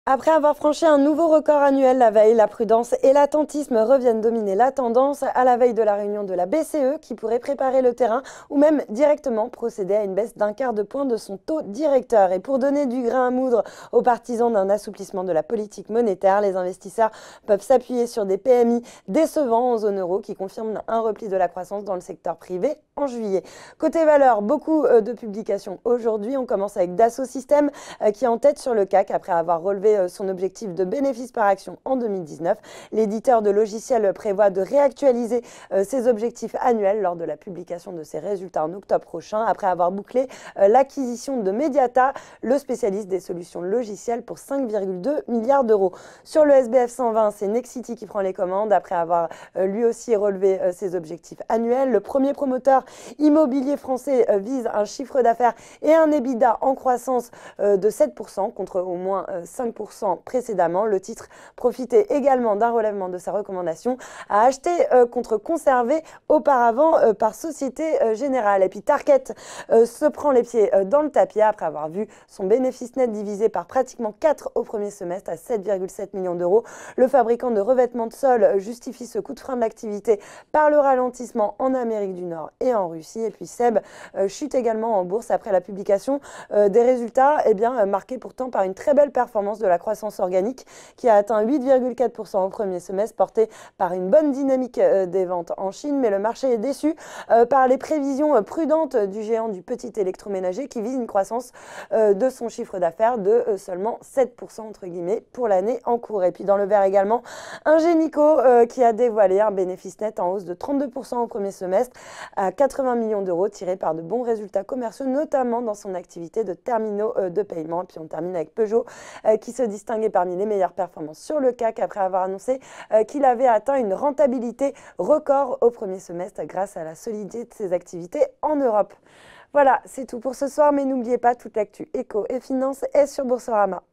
Après avoir franchi un nouveau record annuel la veille, la prudence et l'attentisme reviennent dominer la tendance à la veille de la réunion de la BCE qui pourrait préparer le terrain ou même directement procéder à une baisse d'1/4 de point de son taux directeur. Et pour donner du grain à moudre aux partisans d'un assouplissement de la politique monétaire, les investisseurs peuvent s'appuyer sur des PMI décevants en zone euro qui confirment un repli de la croissance dans le secteur privé en juillet. Côté valeur, beaucoup de publications aujourd'hui. On commence avec Dassault Systèmes qui est en tête sur le CAC après avoir relevé son objectif de bénéfice par action en 2019. L'éditeur de logiciels prévoit de réactualiser ses objectifs annuels lors de la publication de ses résultats en octobre prochain, après avoir bouclé l'acquisition de Mediata, le spécialiste des solutions logicielles, pour 5,2 milliards d'euros. Sur le SBF 120, c'est Nexity qui prend les commandes après avoir lui aussi relevé ses objectifs annuels. Le premier promoteur immobilier français vise un chiffre d'affaires et un EBITDA en croissance de 7% contre au moins 5% précédemment. Le titre profitait également d'un relèvement de sa recommandation à acheter contre conserver auparavant par Société Générale. Et puis Tarkett se prend les pieds dans le tapis après avoir vu son bénéfice net divisé par pratiquement 4 au premier semestre à 7,7 millions d'euros. Le fabricant de revêtements de sol justifie ce coup de frein de l'activité par le ralentissement en Amérique du Nord et en Russie. Et puis SEB chute également en bourse après la publication des résultats marqués pourtant par une très belle performance de la croissance organique qui a atteint 8,4% au premier semestre, porté par une bonne dynamique des ventes en Chine. Mais le marché est déçu par les prévisions prudentes du géant du petit électroménager qui vise une croissance de son chiffre d'affaires de seulement 7% entre guillemets pour l'année en cours. Et puis dans le vert également, Ingenico qui a dévoilé un bénéfice net en hausse de 32% au premier semestre à 80 millions d'euros, tiré par de bons résultats commerciaux, notamment dans son activité de terminaux de paiement. Et puis on termine avec Peugeot qui se distinguait parmi les meilleures performances sur le CAC après avoir annoncé qu'il avait atteint une rentabilité record au premier semestre grâce à la solidité de ses activités en Europe. Voilà, c'est tout pour ce soir, mais n'oubliez pas, toute l'actu éco et finance est sur Boursorama.